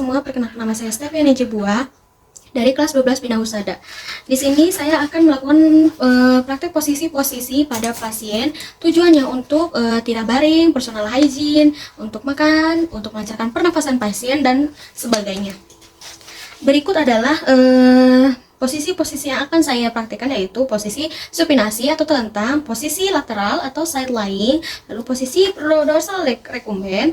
semua, perkenalkan nama saya Stephanie Jebua dari kelas 12 Bina Husada. Di sini saya akan melakukan praktek posisi-posisi pada pasien. Tujuannya untuk tidak baring, personal hygiene, untuk makan, untuk melancarkan pernafasan pasien dan sebagainya. Berikut adalah posisi-posisi yang akan saya praktekkan, yaitu posisi supinasi atau telentang, posisi lateral atau side lying, lalu posisi dorsal recumbent,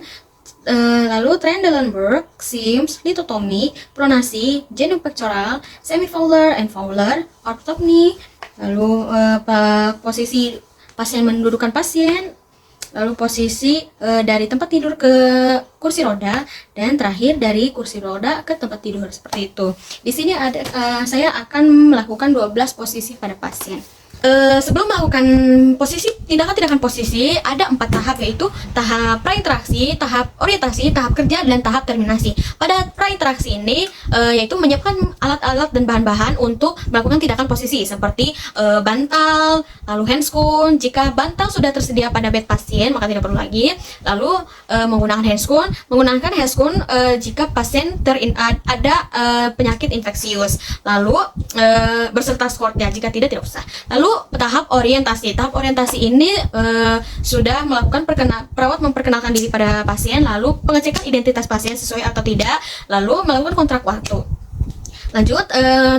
lalu Trendelenburg, Sims, litotomy, pronasi, genupectoral, semifowler and fowler, orthopny, lalu posisi pasien mendudukkan pasien, lalu posisi dari tempat tidur ke kursi roda, dan terakhir dari kursi roda ke tempat tidur, seperti itu. Di sini ada saya akan melakukan 12 posisi pada pasien. Sebelum melakukan tindakan posisi, ada 4 tahap, yaitu tahap prainteraksi, tahap orientasi, tahap kerja, dan tahap terminasi. Pada prainteraksi ini yaitu menyiapkan alat-alat dan bahan-bahan untuk melakukan tindakan posisi seperti bantal, lalu handscoon. Jika bantal sudah tersedia pada bed pasien maka tidak perlu lagi. Lalu menggunakan handscoon jika pasien ada penyakit infeksius. Lalu berserta skortnya, jika tidak usah. Lalu tahap orientasi ini sudah melakukan perawat memperkenalkan diri pada pasien, lalu pengecekan identitas pasien sesuai atau tidak, lalu melakukan kontrak waktu. Lanjut,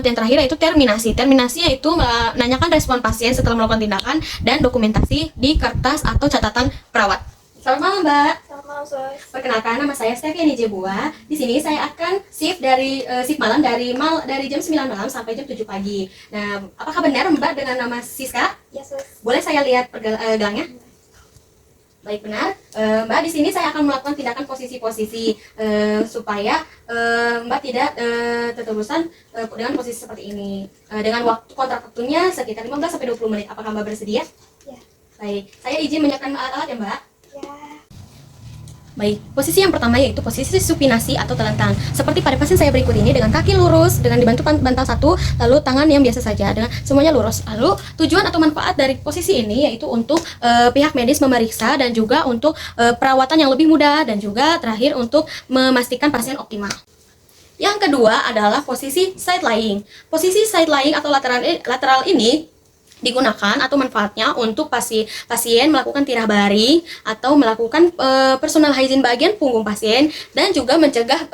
yang terakhir yaitu terminasi. Terminasi yaitu menanyakan respon pasien setelah melakukan tindakan dan dokumentasi di kertas atau catatan perawat. Selamat malam, Mbak. Selamat malam, Sos. Perkenalkan, nama saya Stephanie Jebua. Di sini saya akan shift malam dari jam 9 malam sampai jam 7 pagi. Nah, apakah benar Mbak dengan nama Siska? Ya, Sos. Boleh saya lihat gelangnya? Baik, benar. Mbak, di sini saya akan melakukan tindakan posisi-posisi supaya Mbak tidak terterusan dengan posisi seperti ini. Dengan kontrak waktunya sekitar 15 sampai 20 menit. Apakah Mbak bersedia? Ya. Baik, saya izin menyiapkan alat-alat ya, Mbak. Ya. Baik, posisi yang pertama yaitu posisi supinasi atau telentang. Seperti pada pasien saya berikut ini, dengan kaki lurus, dengan dibantu bantal satu, lalu tangan yang biasa saja, dengan semuanya lurus. Lalu tujuan atau manfaat dari posisi ini yaitu untuk pihak medis memeriksa dan juga untuk perawatan yang lebih mudah, dan juga terakhir untuk memastikan pasien optimal. Yang kedua adalah posisi side lying. Posisi side lying atau lateral ini digunakan atau manfaatnya untuk pasien melakukan tirah baring atau melakukan personal hygiene bagian punggung pasien, dan juga mencegah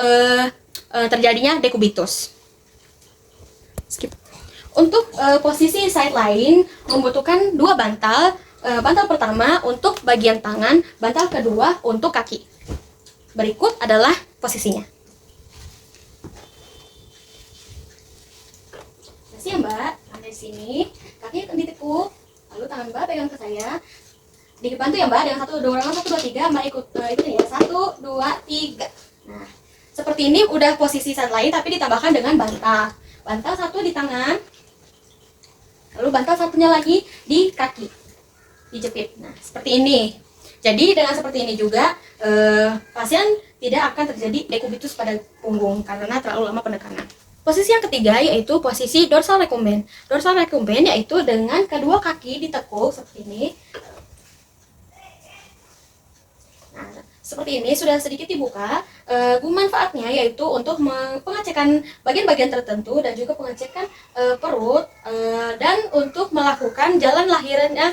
terjadinya dekubitus. Skip. Untuk posisi side lying membutuhkan 2 bantal. Bantal pertama untuk bagian tangan, bantal kedua untuk kaki. Berikut adalah posisinya. Kasih ya, Mbak. Di sini kaki akan ditekuk, lalu tangan Mbak pegang ke saya, dibantu ya Mbak dengan 1, 2, 3, Mbak ikutin ya, 1, 2, 3. Nah, seperti ini udah posisi side lying, tapi ditambahkan dengan bantal. Bantal satu di tangan, lalu bantal satunya lagi di kaki, dijepit. Nah, seperti ini. Jadi dengan seperti ini juga pasien tidak akan terjadi dekubitus pada punggung karena terlalu lama penekanan. Posisi yang ketiga yaitu posisi dorsal recumbent. Dorsal recumbent yaitu dengan kedua kaki ditekuk seperti ini. Nah, seperti ini sudah sedikit dibuka. Manfaatnya yaitu untuk pengecekan bagian-bagian tertentu dan juga pengecekan perut dan untuk melakukan jalan lahirnya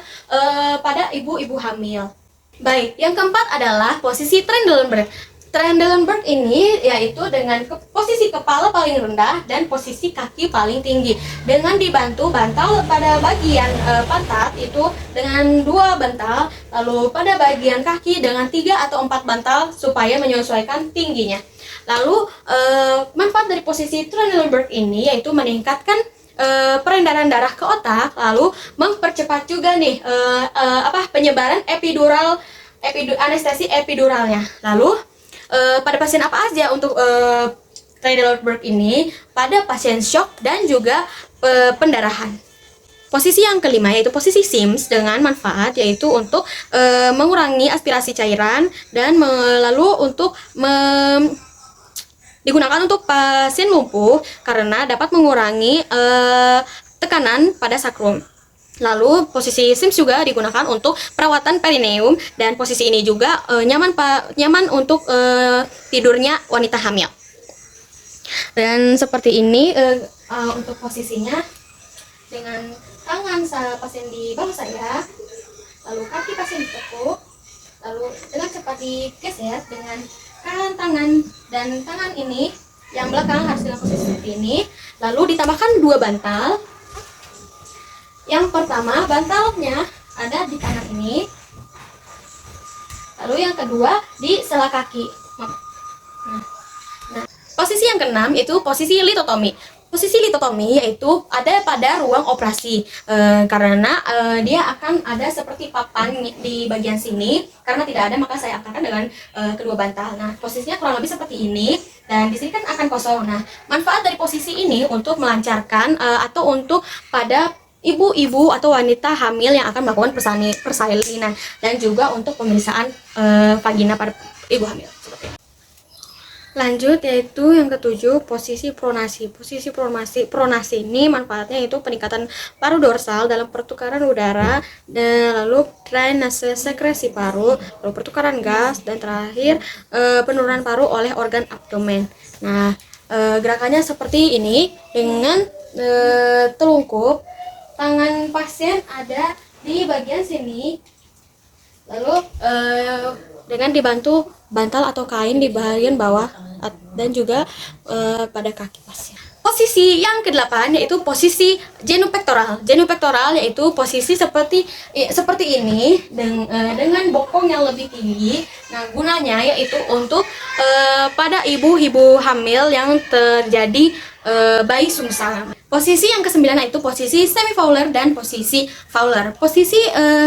pada ibu-ibu hamil. Baik, yang keempat adalah posisi Trendelenburg. Trendelenburg ini yaitu dengan posisi kepala paling rendah dan posisi kaki paling tinggi, dengan dibantu bantal pada bagian pantat itu dengan 2 bantal, lalu pada bagian kaki dengan 3 atau 4 bantal supaya menyesuaikan tingginya. Lalu manfaat dari posisi Trendelenburg ini yaitu meningkatkan peredaran darah ke otak, lalu mempercepat juga nih penyebaran anestesi epiduralnya. Lalu pada pasien apa aja untuk Trendelenburg ini? Pada pasien shock dan juga pendarahan. Posisi yang kelima yaitu posisi Sims dengan manfaat yaitu untuk mengurangi aspirasi cairan, dan lalu untuk digunakan untuk pasien lumpuh karena dapat mengurangi tekanan pada sakrum. Lalu posisi Sims juga digunakan untuk perawatan perineum, dan posisi ini juga nyaman untuk tidurnya wanita hamil. Dan seperti ini untuk posisinya, dengan tangan pasien di bawah saya, lalu kaki pasien ditekuk, lalu dengan cepat digeser dengan kanan tangan, dan tangan ini yang belakang harus dalam posisi seperti ini. Lalu ditambahkan 2 bantal. Yang pertama, bantalnya ada di kanan ini, lalu yang kedua di sela kaki. Nah, posisi yang keenam itu posisi litotomi. Posisi litotomi yaitu ada pada ruang operasi, karena dia akan ada seperti papan di bagian sini. Karena tidak ada, maka saya angkatkan dengan kedua bantal. Nah, posisinya kurang lebih seperti ini, dan di sini kan akan kosong. Nah, manfaat dari posisi ini untuk melancarkan atau untuk pada ibu-ibu atau wanita hamil yang akan melakukan persalinan, dan juga untuk pemeriksaan vagina pada ibu hamil. Lanjut, yaitu yang ketujuh, posisi pronasi. Posisi pronasi ini manfaatnya yaitu peningkatan paru dorsal dalam pertukaran udara, dan lalu drainase sekresi paru, lalu pertukaran gas, dan terakhir penurunan paru oleh organ abdomen. Nah, gerakannya seperti ini dengan telungkup. Tangan pasien ada di bagian sini, lalu dengan dibantu bantal atau kain di bagian bawah, dan juga pada kaki pasien. Posisi yang ke-8 yaitu posisi genupectoral. Genupectoral yaitu posisi seperti ini dengan bokong yang lebih tinggi. Nah, gunanya yaitu untuk pada ibu-ibu hamil yang terjadi bayi sungsang. Posisi yang ke-9 yaitu posisi semi Fowler dan posisi Fowler. Posisi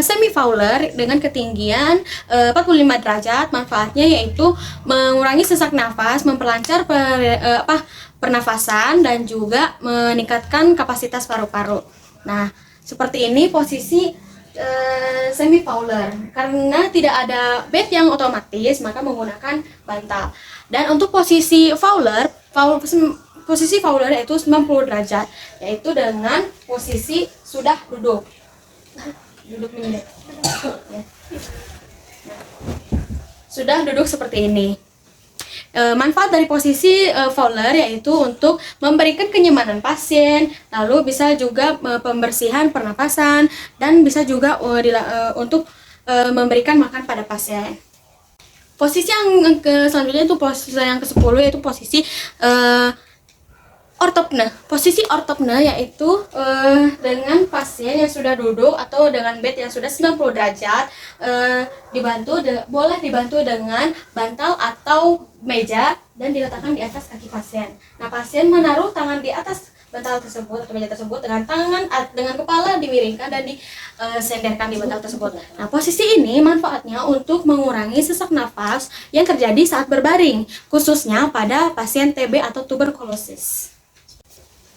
semi Fowler dengan ketinggian 45 derajat, manfaatnya yaitu mengurangi sesak nafas, memperlancar pernafasan, dan juga meningkatkan kapasitas paru-paru. Nah, seperti ini posisi semi Fowler. Karena tidak ada bed yang otomatis, maka menggunakan bantal. Dan untuk posisi Fowler yaitu 90 derajat, yaitu dengan posisi sudah duduk menyedek. Sudah duduk seperti ini. Manfaat dari posisi Fowler yaitu untuk memberikan kenyamanan pasien, lalu bisa juga pembersihan pernapasan, dan bisa juga untuk memberikan makan pada pasien. Posisi yang selanjutnya itu posisi yang ke-10 yaitu posisi ortopne. Posisi ortopne yaitu dengan pasien yang sudah duduk atau dengan bed yang sudah 90 derajat, boleh dibantu dengan bantal atau meja, dan diletakkan di atas kaki pasien. Nah, pasien menaruh tangan di atas bantal tersebut atau meja tersebut dengan kepala dimiringkan dan disenderkan di bantal tersebut. Nah, posisi ini manfaatnya untuk mengurangi sesak nafas yang terjadi saat berbaring, khususnya pada pasien TB atau tuberkulosis.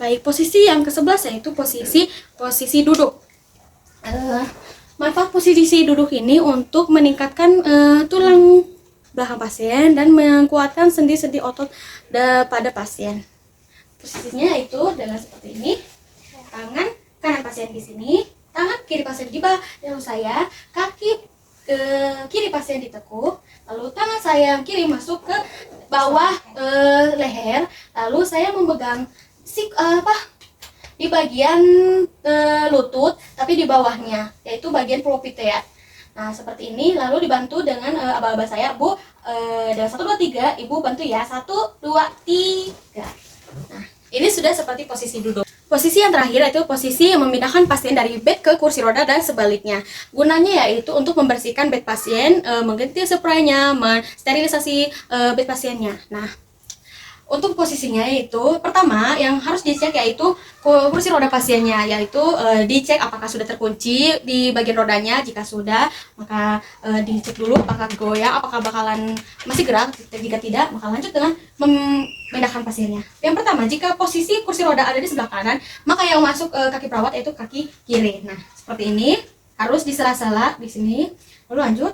Baik, posisi yang ke-11 yaitu posisi duduk. Manfaat posisi duduk ini untuk meningkatkan tulang belakang pasien dan menguatkan sendi-sendi otot pada pasien. Posisinya itu dengan seperti ini. Tangan kanan pasien di sini, tangan kiri pasien di bawah saya, kaki kiri pasien ditekuk, lalu tangan saya yang kiri masuk ke bawah leher, lalu saya memegang di bagian lutut, tapi di bawahnya, yaitu bagian polopitea. Nah, seperti ini, lalu dibantu dengan aba-aba saya, Bu. Dalam 1, 2, 3, Ibu bantu ya. 1, 2, 3. Nah, ini sudah seperti posisi duduk. Posisi yang terakhir yaitu posisi yang memindahkan pasien dari bed ke kursi roda dan sebaliknya. Gunanya yaitu untuk membersihkan bed pasien, mengganti spraynya, mensterilisasi bed pasiennya. Nah, untuk posisinya yaitu pertama yang harus dicek yaitu kursi roda pasiennya, yaitu dicek apakah sudah terkunci di bagian rodanya. Jika sudah, maka dicek dulu apakah goyang, apakah bakalan masih gerak. Jika tidak, maka lanjut dengan memindahkan pasiennya. Yang pertama, jika posisi kursi roda ada di sebelah kanan, maka yang masuk kaki perawat yaitu kaki kiri. Nah, seperti ini, harus di sela-sela di sini. Lalu lanjut,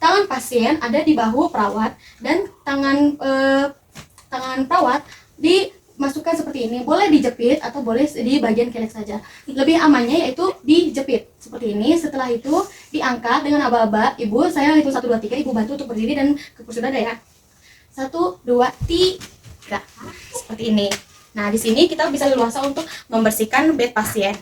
tangan pasien ada di bahu perawat, dan tangan perawat dimasukkan seperti ini. Boleh dijepit atau boleh di bagian kelek saja. Lebih amannya yaitu dijepit seperti ini. Setelah itu diangkat dengan aba-aba. Ibu, saya hitung 1, 2, 3, Ibu bantu untuk berdiri dan ke kursi roda ya. 1, 2, 3. Seperti ini. Nah, di sini kita bisa leluasa untuk membersihkan bed pasien.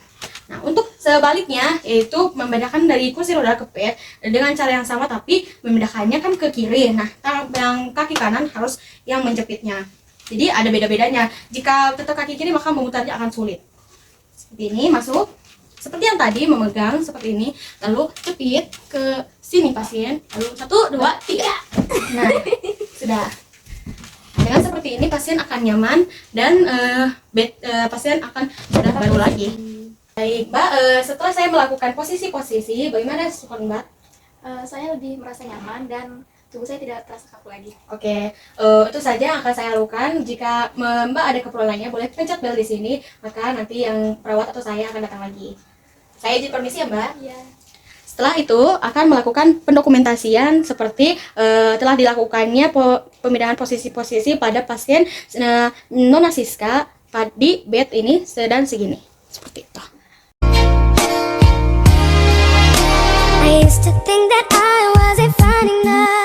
Nah, untuk sebaliknya, yaitu membedakan dari kursi roda ke bed dengan cara yang sama, tapi membedakannya kan ke kiri. Nah, yang kaki kanan harus yang menjepitnya. Jadi ada beda-bedanya. Jika tetap kaki kiri, maka memutarnya akan sulit. Seperti ini, masuk. Seperti yang tadi, memegang seperti ini, lalu jepit ke sini pasien, lalu 1, 2, 3. Nah, sudah. Dengan seperti ini pasien akan nyaman dan pasien akan sudah baru lagi. Baik, Mbak, setelah saya melakukan posisi-posisi, bagaimana respon Mbak? Saya lebih merasa nyaman dan tubuh saya tidak terasa kaku lagi. Oke, itu saja yang akan saya lakukan. Jika Mbak ada keperluan lainnya, boleh pencet bel di sini, maka nanti yang perawat atau saya akan datang lagi. Saya izin permisi ya, Mbak. Iya. Setelah itu akan melakukan pendokumentasian seperti telah dilakukannya pemindahan posisi-posisi pada pasien Nona Siska di bed ini dan segini. Seperti itu. I used to think that I wasn't fine enough.